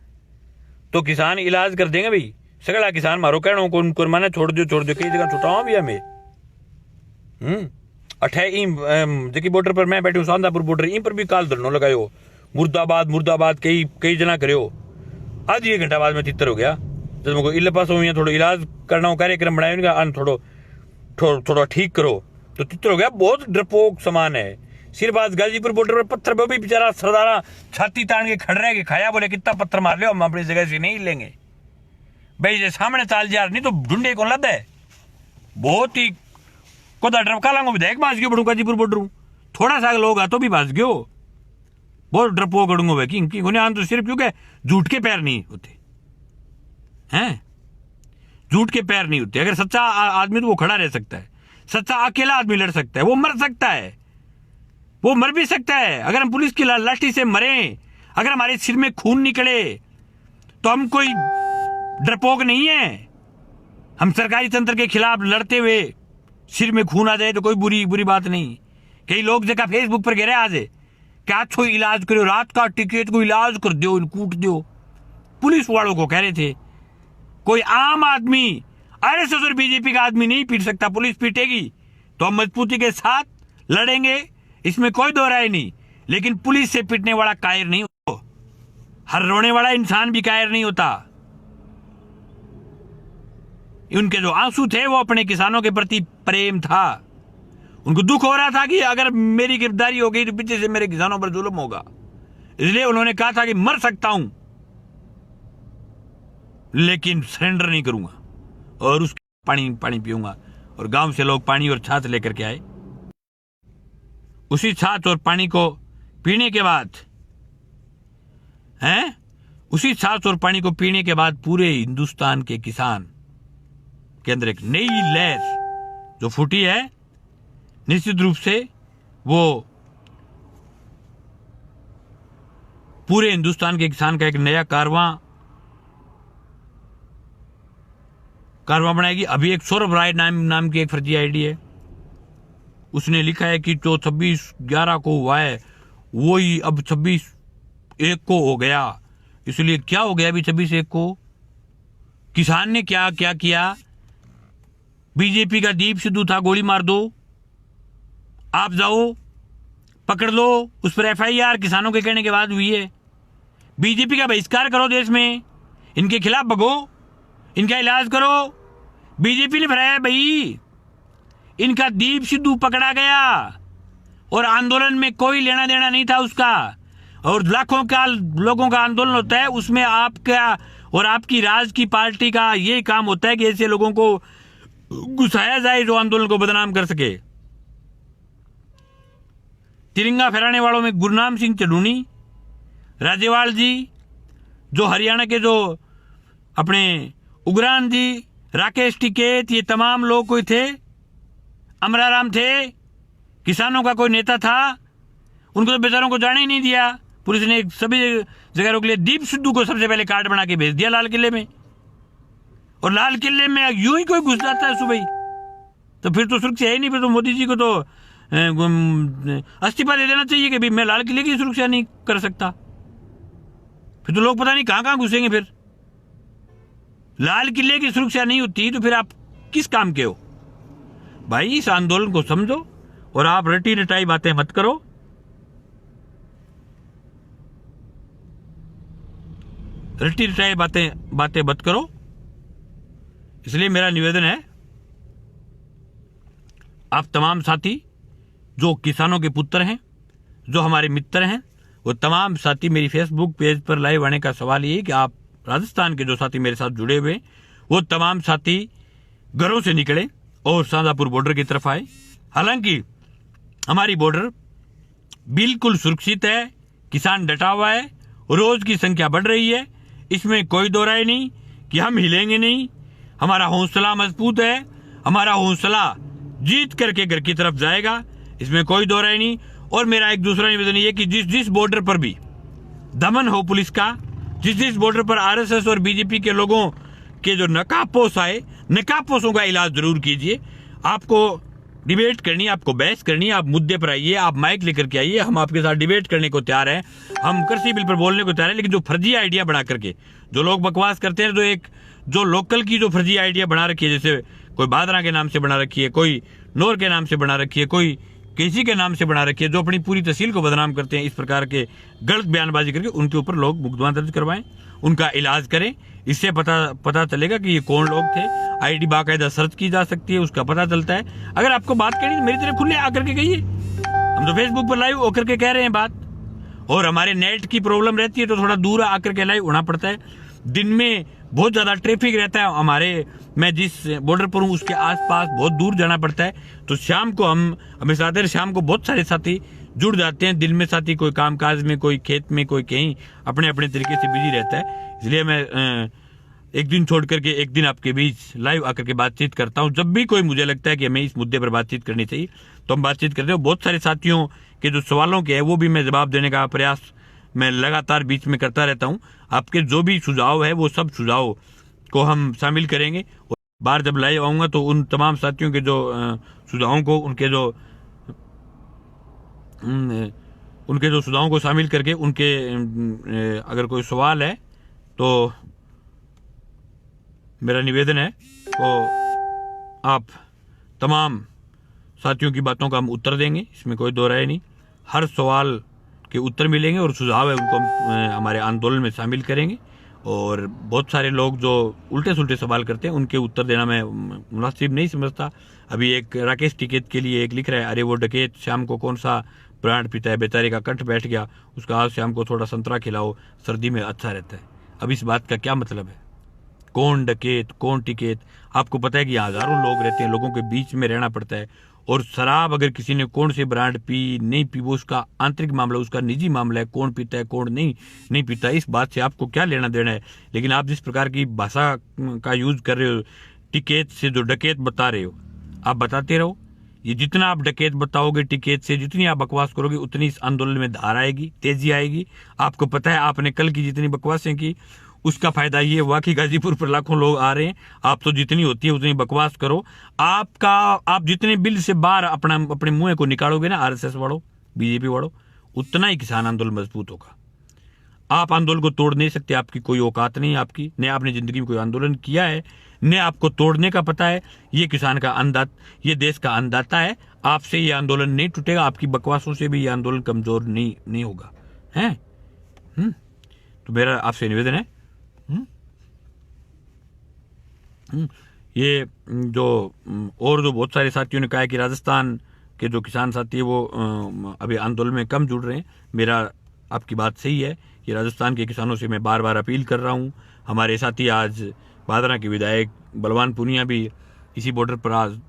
तो किसान इलाज कर देंगे भाई। सगला किसान मारो कहना को उनको माने छोड़ दो कई जगह छुटाओ भी हमें। देखिए बॉर्डर पर मैं बैठी हूँ, शांतापुर बॉर्डर, इन पर भी काल धरनो लगायो मुर्दाबाद कई जना करो। आज 1 घंटा बाद में तितर हो गया। जब मेरे को इले पास हो थोड़ा इलाज करना हो, कार्यक्रम बनाया उनका थोड़ा ठीक करो तो तितर हो गया। बहुत डरपोक समान है। सिर्फ आज गाजीपुर बॉर्डर पर पत्थर पे भी बेचारा सरदारा छाती तान के खड़ रहे कि खाया बोले कितना पत्थर मार लियो, हम अपनी जगह से नहीं लेंगे भाई। जे सामने चाल जा नहीं तो ढूंढे कौन लद है। बहुत ही कोदा डरका लांगो विधायक भाज गयो बड़ू गाजीपुर बॉर्डर, थोड़ा सा लोग आ तो भी भाज गयो। बहुत डरपोक गड़ूंगो भाई कि आन तो सिर्फ क्योंकि झूठ के पैर नहीं होते हैं, झूठ के पैर नहीं होते। अगर सच्चा आदमी तो वो खड़ा रह सकता है, सच्चा अकेला आदमी लड़ सकता है, वो मर सकता है, वो मर भी सकता है। अगर हम पुलिस की लाठी से मरे, अगर हमारे सिर में खून निकले तो हम कोई डरपोक नहीं है। हम सरकारी तंत्र के खिलाफ लड़ते हुए सिर में खून आ जाए तो कोई बुरी बात नहीं। कई लोग जगह फेसबुक पर कह रहे आज क्या छो इलाज करो, रात का टिकट को इलाज कर दो, कूट दो। पुलिस वालों को कह रहे थे कोई आम आदमी आरएसएस और बीजेपी का आदमी नहीं पीट सकता, पुलिस पीटेगी तो हम मजबूती के साथ लड़ेंगे, इसमें कोई दो राय नहीं। लेकिन पुलिस से पीटने वाला कायर नहीं होता, हर रोने वाला इंसान भी कायर नहीं होता। उनके जो आंसू थे वो अपने किसानों के प्रति प्रेम था। उनको दुख हो रहा था कि अगर मेरी गिरफ्तारी हो गई तो पीछे से मेरे किसानों पर जुल्म होगा, इसलिए उन्होंने कहा था कि मर सकता हूं लेकिन सरेंडर नहीं करूंगा और उसके पानी पीऊंगा। और गांव से लोग पानी और छाछ लेकर के आए। उसी छाछ और पानी को पीने के बाद उसी छाछ और पानी को पीने के बाद पूरे हिंदुस्तान के किसान के अंदर एक नई लहर जो फूटी है। निश्चित रूप से वो पूरे हिंदुस्तान के किसान का एक नया कारवां बनाएगी। अभी एक सौरभ राय नाम की एक फर्जी आईडी है, उसने लिखा है कि जो 26/11 को हुआ है वो ही अब 26/1 को हो गया। इसलिए क्या हो गया अभी 26/1 को? किसान ने क्या किया? बीजेपी का दीप सिद्धू था, गोली मार दो, आप जाओ पकड़ लो, उस पर एफआईआर किसानों के कहने के बाद हुई है। बीजेपी का बहिष्कार करो, देश में इनके खिलाफ भगो, इनका इलाज करो। बीजेपी ने भराया भाई। इनका दीप सिद्धू पकड़ा गया और आंदोलन में कोई लेना देना नहीं था उसका, और लाखों का लोगों का आंदोलन होता है, उसमें आपका और आपकी राज की पार्टी का ये काम होता है कि ऐसे लोगों को घुसाया जाए जो आंदोलन को बदनाम कर सके। तिरंगा फहराने वालों में गुरनाम सिंह चढ़ूनी, राजेवाल जी, जो हरियाणा के जो अपने उग्रान जी, राकेश टिकैत, ये तमाम लोग कोई थे, अमराराम थे, किसानों का कोई नेता था, उनको तो बेचारों को जाने ही नहीं दिया। पुलिस ने सभी जगह रोक लिया। दीप सिद्धू को सबसे पहले कार्ड बना के भेज दिया लाल किले में, और लाल किले में यूं ही कोई घुस जाता है सुबह ही, तो फिर तो सुरक्षा है ही नहीं। फिर तो मोदी जी को तो इस्तीफा दे देना चाहिए कि भाई मैं लाल किले की सुरक्षा नहीं कर सकता। फिर तो लोग पता नहीं कहां कहां घुसेंगे। फिर लाल किले की सुरक्षा नहीं होती तो फिर आप किस काम के हो भाई? इस आंदोलन को समझो और आप रटी रटाई बातें मत करो। रटी रटाई बातें मत करो। इसलिए मेरा निवेदन है, आप तमाम साथी जो किसानों के पुत्र हैं, जो हमारे मित्र हैं, वो तमाम साथी मेरी फेसबुक पेज पर लाइव आने का सवाल ये है कि आप राजस्थान के जो साथी मेरे साथ जुड़े हुए हैं, वो तमाम साथी घरों से निकले और शाहजहांपुर बॉर्डर की तरफ आए। हालांकि हमारी बॉर्डर बिल्कुल सुरक्षित है, किसान डटा हुआ है, रोज की संख्या बढ़ रही है, इसमें कोई दो राय नहीं कि हम हिलेंगे नहीं। हमारा हौसला मजबूत है, हमारा हौसला जीत करके घर की तरफ जाएगा, इसमें कोई दो राय नहीं। और मेरा एक दूसरा निवेदन ये कि जिस बॉर्डर पर भी दमन हो पुलिस का, जिस बॉर्डर पर आरएसएस और बीजेपी के लोगों के जो नकाबपोश आए, नकाबपोशों का इलाज जरूर कीजिए। आपको डिबेट करनी है, आपको बहस करनी है, आप मुद्दे पर आइए, आप माइक लेकर के आइए, हम आपके साथ डिबेट करने को तैयार हैं, हम कृषि बिल पर बोलने को तैयार हैं। लेकिन जो फर्जी आइडिया बना करके जो लोग बकवास करते हैं, जो लोकल की जो फर्जी आइडिया बना रखी है, जैसे कोई बादरा के नाम से बना रखी है, कोई नौर के नाम से बना रखी है, कोई किसी के नाम से बना रखी है, जो अपनी पूरी तहसील को बदनाम करते हैं, इस प्रकार के गलत बयानबाजी करके उनके ऊपर लोग मुकदमा दर्ज करवाएं, उनका इलाज करें। इससे पता चलेगा कि ये कौन लोग थे। आईडी बाकायदा सर्च की जा सकती है, उसका पता चलता है। अगर आपको बात करनी तो मेरी तरफ खुले आकर के कहिए, हम तो फेसबुक पर लाइव होकर के कह रहे हैं बात। और हमारे नेट की प्रॉब्लम रहती है तो थोड़ा दूर आकर के लाइव होना पड़ता है। दिन में बहुत ज्यादा ट्रैफिक रहता है हमारे, मैं जिस बॉर्डर पर हूँ उसके आसपास बहुत दूर जाना पड़ता है, तो शाम को हम हमेशा आते हैं। शाम को बहुत सारे साथी जुड़ जाते हैं, दिन में साथी कोई कामकाज में, कोई खेत में, कोई कहीं अपने अपने तरीके से बिजी रहता है। इसलिए मैं एक दिन छोड़ करके एक दिन आपके बीच लाइव आकर के बातचीत करता हूँ। जब भी कोई मुझे लगता है कि हमें इस मुद्दे पर बातचीत करनी चाहिए तो हम बातचीत करते हैं। बहुत सारे साथियों के जो सवालों के है वो भी मैं जवाब देने का प्रयास मैं लगातार बीच में करता रहता हूँ। आपके जो भी सुझाव है वो सब सुझाव को हम शामिल करेंगे, और बार जब लाइव आऊंगा तो उन तमाम साथियों के जो सुझावों को उनके जो सुझावों को शामिल करके उनके अगर कोई सवाल है तो मेरा निवेदन है तो आप तमाम साथियों की बातों का हम उत्तर देंगे, इसमें कोई दो राय नहीं। हर सवाल के उत्तर मिलेंगे और सुझाव है उनको हम हमारे आंदोलन में शामिल करेंगे। और बहुत सारे लोग जो उल्टे सुल्टे सवाल करते हैं उनके उत्तर देना मैं मुनासिब नहीं समझता। अभी एक राकेश टिकैत के लिए एक लिख रहा है, अरे वो डकैत शाम को कौन सा ब्रांड पीता है, बेचारे का कंठ बैठ गया, उसका आज शाम को थोड़ा संतरा खिलाओ, सर्दी में अच्छा रहता है। अब इस बात का क्या मतलब है? कौन डकैत, कौन टिकैत? आपको पता है कि हजारों लोग रहते हैं, लोगों के बीच में रहना पड़ता है। और शराब अगर किसी ने कौन से ब्रांड पी नहीं पी वो उसका आंतरिक मामला, उसका निजी मामला है, कौन पीता है कौन नहीं पीता, इस बात से आपको क्या लेना देना है। लेकिन आप जिस प्रकार की भाषा का यूज कर रहे हो, टिकैत से जो डकैत बता रहे हो, आप बताते रहो। ये जितना आप डकैत बताओगे टिकैत से, जितनी आप बकवास करोगे उतनी इस आंदोलन में धार आएगी, तेजी आएगी। आपको पता है आपने कल की जितनी बकवासें की उसका फायदा ये हुआ कि गाजीपुर पर लाखों लोग आ रहे हैं। आप तो जितनी होती है उतनी बकवास करो। आप जितने बिल से बाहर अपने मुंह को निकालोगे ना, आरएसएस वालों, बीजेपी वालों, उतना ही किसान आंदोलन मजबूत होगा। आप आंदोलन को तोड़ नहीं सकते, आपकी कोई औकात नहीं, आपकी न आपने जिंदगी में कोई आंदोलन किया है, न आपको तोड़ने का पता है। ये किसान का अन्नदाता, ये देश का अन्नदाता है। आपसे ये आंदोलन नहीं टूटेगा, आपकी बकवासों से भी ये आंदोलन कमजोर नहीं होगा। है तो मेरा आपसे निवेदन है, ये जो और जो बहुत सारे साथियों ने कहा है कि राजस्थान के जो किसान साथी है वो अभी आंदोलन में कम जुड़ रहे हैं। मेरा आपकी बात सही है कि राजस्थान के किसानों से मैं बार बार अपील कर रहा हूँ। हमारे साथी आज बादरा के विधायक बलवान पूनिया भी इसी बॉर्डर पर आज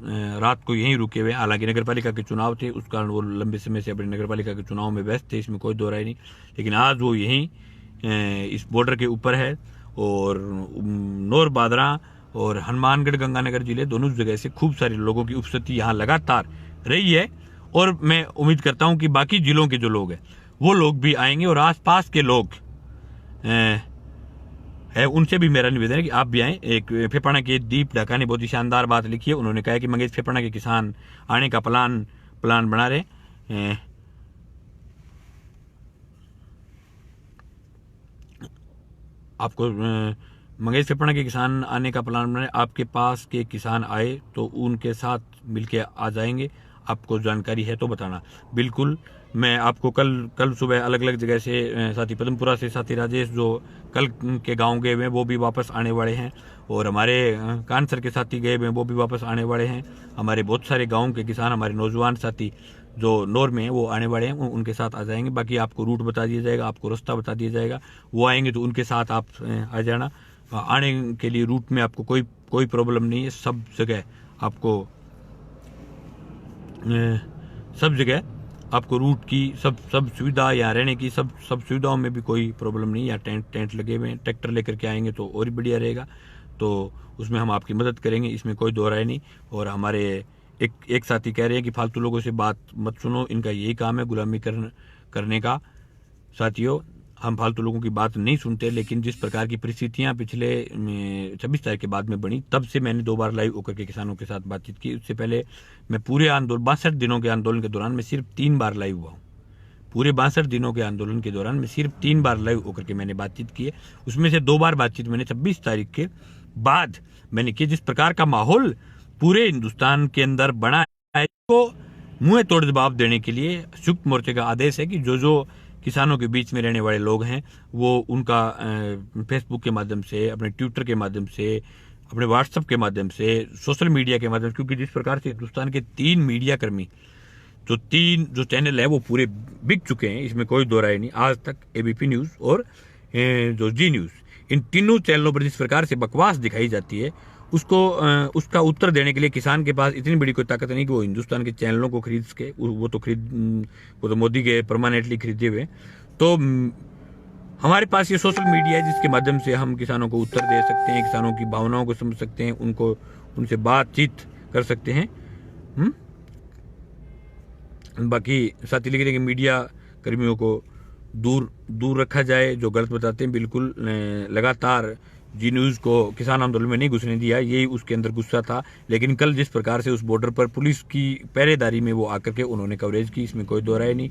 रात को यहीं रुके हुए। हालांकि नगर पालिका के चुनाव थे, उस कारण वो लंबे समय से अपने नगर पालिका के चुनाव में व्यस्त थे, इसमें कोई दो राय नहीं। लेकिन आज वो यहीं इस बॉर्डर के ऊपर है और नौर बादरा और हनुमानगढ़ गंगानगर जिले दोनों जगह से खूब सारे लोगों की उपस्थिति यहाँ लगातार रही है। और मैं उम्मीद करता हूँ कि बाकी जिलों के जो लोग हैं वो लोग भी आएंगे और आसपास के लोग है उनसे भी मेरा निवेदन है कि आप भी आएँ। एक फेफाना के दीप ढाका ने बहुत ही शानदार बात लिखी है। उन्होंने कहा कि मंगेश फेफाना के किसान आने का प्लान बना रहे। आपको मंगेश फेफाना के किसान आने का प्लान बनाए, आपके पास के किसान आए तो उनके साथ मिलके आ जाएंगे। आपको जानकारी है तो बताना। बिल्कुल, मैं आपको कल सुबह अलग अलग जगह से साथी पद्मपुरा से साथी राजेश जो कल के गांव गए हुए हैं वो भी वापस आने वाले हैं, और हमारे कानसर के साथी गए हुए हैं वो भी वापस आने वाले हैं। हमारे बहुत सारे गाँव के किसान, हमारे नौजवान साथी जो नौर में है वो आने वाले हैं, उनके साथ आ जाएंगे। बाकी आपको रूट बता दिया जाएगा, आपको रास्ता बता दिया जाएगा, वो आएंगे तो उनके साथ आप आ जाना। आने के लिए रूट में आपको कोई प्रॉब्लम नहीं है। सब जगह आपको रूट की सब सुविधा, या रहने की सब सुविधाओं में भी कोई प्रॉब्लम नहीं है। या टेंट लगे हुए हैं, ट्रैक्टर लेकर के आएंगे तो और भी बढ़िया रहेगा, तो उसमें हम आपकी मदद करेंगे, इसमें कोई दो राय नहीं। और हमारे एक साथी कह रहे हैं कि फालतू लोगों से बात मत सुनो, इनका यही काम है गुलामी करने का। साथियों, हम फालतू लोगों की बात नहीं सुनते, लेकिन जिस प्रकार की परिस्थितियां पिछले 26 तारीख के बाद में बनी, तब से मैंने 2 बार लाइव होकर के किसानों के साथ बातचीत की। उससे पहले मैं पूरे आंदोलन 62 दिनों के आंदोलन के दौरान मैं सिर्फ 3 बार लाइव हुआ हूँ। पूरे 62 दिनों के आंदोलन के दौरान मैं सिर्फ 3 बार लाइव होकर के मैंने बातचीत की है। उसमें से 2 बार बातचीत मैंने 26 तारीख के बाद मैंने की। जिस प्रकार का माहौल पूरे हिंदुस्तान के अंदर बना है, तो मुंह तोड़ जवाब देने के लिए संयुक्त मोर्चे का आदेश है कि जो किसानों के बीच में रहने वाले लोग हैं वो उनका फेसबुक के माध्यम से, अपने ट्विटर के माध्यम से, अपने व्हाट्सएप के माध्यम से, सोशल मीडिया के माध्यम से, क्योंकि जिस प्रकार से हिंदुस्तान के 3 मीडिया कर्मी जो चैनल है वो पूरे बिक चुके हैं, इसमें कोई दो राय नहीं। आज तक, एबीपी न्यूज़ और जो जी न्यूज़, इन तीनों चैनलों पर जिस प्रकार से बकवास दिखाई जाती है, उसका उत्तर देने के लिए किसान के पास इतनी बड़ी कोई ताकत नहीं कि वो हिंदुस्तान के चैनलों को खरीद के, वो तो मोदी के परमानेंटली खरीदे हुए। तो हमारे पास ये सोशल मीडिया है जिसके माध्यम से हम किसानों को उत्तर दे सकते हैं, किसानों की भावनाओं को समझ सकते हैं, उनसे बातचीत कर सकते हैं। बाकी साथी लिख रहे हैं कि मीडिया कर्मियों को दूर रखा जाए, जो गलत बताते हैं। बिल्कुल, लगातार जी न्यूज़ को किसान आंदोलन में नहीं घुसने दिया, यही उसके अंदर गुस्सा था। लेकिन कल जिस प्रकार से उस बॉर्डर पर पुलिस की पहरेदारी में वो आकर के उन्होंने कवरेज की, इसमें कोई दो राय नहीं।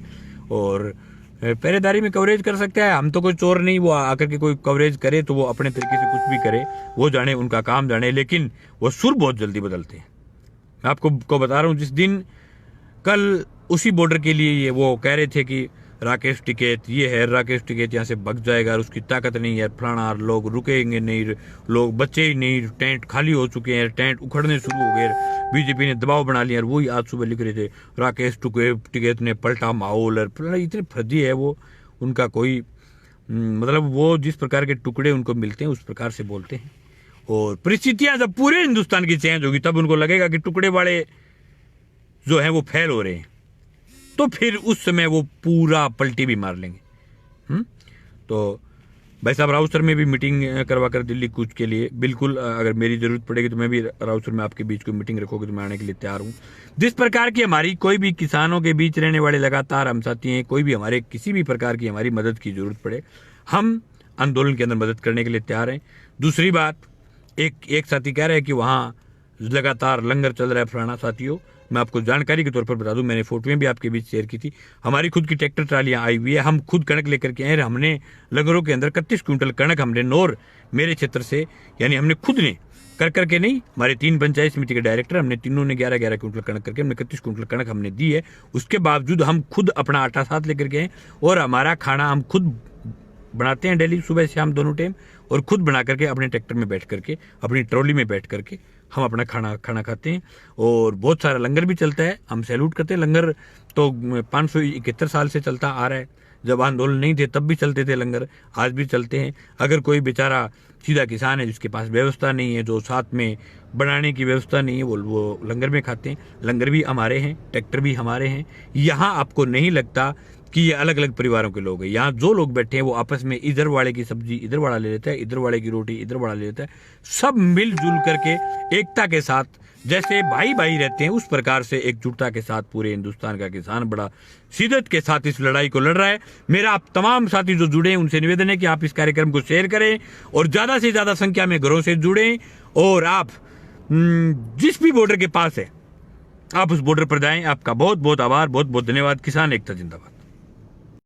और पहरेदारी में कवरेज कर सकता है, हम तो कोई चोर नहीं। वो आकर के कोई कवरेज करे तो वो अपने तरीके से कुछ भी करे, वो जाने, उनका काम जाने। लेकिन वो सुर बहुत जल्दी बदलते हैं। मैं आपको बता रहा हूँ, जिस दिन कल उसी बॉर्डर के लिए ये वो कह रहे थे कि राकेश टिकैत ये है, राकेश टिकैत यहाँ से भग जाएगा, उसकी ताकत नहीं है, फलाना, लोग रुकेंगे नहीं, लोग बचे ही नहीं, टेंट खाली हो चुके हैं, टेंट उखड़ने शुरू हो गए, बीजेपी ने दबाव बना लिया। और वही आज सुबह लिख रहे थे राकेश टिकैत ने पलटा माहौल। और इतने फर्जी है वो, उनका कोई मतलब, वो जिस प्रकार के टुकड़े उनको मिलते हैं उस प्रकार से बोलते हैं। और परिस्थितियां जब पूरे हिंदुस्तान की चेंज होगी तब उनको लगेगा कि टुकड़े वाले जो है वो फैल हो रहे हैं, तो फिर उस समय वो पूरा पलटी भी मार लेंगे। तो भाई साहब, राउसर में भी मीटिंग करवा कर दिल्ली कूच के लिए, बिल्कुल अगर मेरी जरूरत पड़ेगी तो मैं भी राउसर में आपके बीच कोई मीटिंग रखोगे तो मैं आने के लिए तैयार हूँ। जिस प्रकार की हमारी कोई भी किसानों के बीच रहने वाले लगातार हम साथी हैं, कोई भी हमारे किसी भी प्रकार की हमारी मदद की जरूरत पड़े, हम आंदोलन के अंदर मदद करने के लिए तैयार हैं। दूसरी बात, एक साथी कह रहे हैं कि वहाँ लगातार लंगर चल रहा है फलाना। साथियों, मैं आपको जानकारी के तौर पर बता दूं, मैंने फोटोएं भी आपके बीच शेयर की थी। हमारी खुद की ट्रैक्टर ट्रालियां आई हुई है, हम खुद कणक लेकर के आए। हमने लंगरों के अंदर 31 क्विंटल कणक हमने नौर मेरे क्षेत्र से, यानी हमने खुद ने कर के नहीं, हमारे 3 पंचायत समिति के डायरेक्टर, हमने तीनों ने 11-11 क्विंटल कणक करके हमने 31 क्विंटल कणक हमने दी है। उसके बावजूद हम खुद अपना आटा साथ लेकर गए और हमारा खाना हम खुद बनाते हैं डेली, सुबह शाम दोनों टाइम, और खुद बना करके अपने ट्रैक्टर में बैठ करके, अपनी ट्रॉली में बैठ करके हम अपना खाना खाते हैं। और बहुत सारा लंगर भी चलता है, हम सैल्यूट करते हैं। लंगर तो 571 साल से चलता आ रहा है। जब आंदोलन नहीं थे तब भी चलते थे लंगर, आज भी चलते हैं। अगर कोई बेचारा सीधा किसान है जिसके पास व्यवस्था नहीं है, जो साथ में बनाने की व्यवस्था नहीं है, वो लंगर में खाते हैं। लंगर भी हमारे हैं, ट्रैक्टर भी हमारे हैं। यहाँ आपको नहीं लगता कि ये अलग अलग परिवारों के लोग हैं। यहाँ जो लोग बैठे हैं वो आपस में इधर वाले की सब्जी इधर वाला ले लेता है, इधर वाले की रोटी इधर वाला ले लेता है। सब मिलजुल करके एकता के साथ जैसे भाई भाई रहते हैं, उस प्रकार से एकजुटता के साथ पूरे हिंदुस्तान का किसान बड़ा शिद्दत के साथ इस लड़ाई को लड़ रहा है। मेरा आप तमाम साथी जो जुड़े हैं उनसे निवेदन है कि आप इस कार्यक्रम को शेयर करें और ज़्यादा से ज़्यादा संख्या में घरों से जुड़ें। और आप जिस भी बॉर्डर के पास है आप उस बॉर्डर पर जाएं। आपका बहुत बहुत आभार, बहुत बहुत धन्यवाद। किसान एकता जिंदाबाद।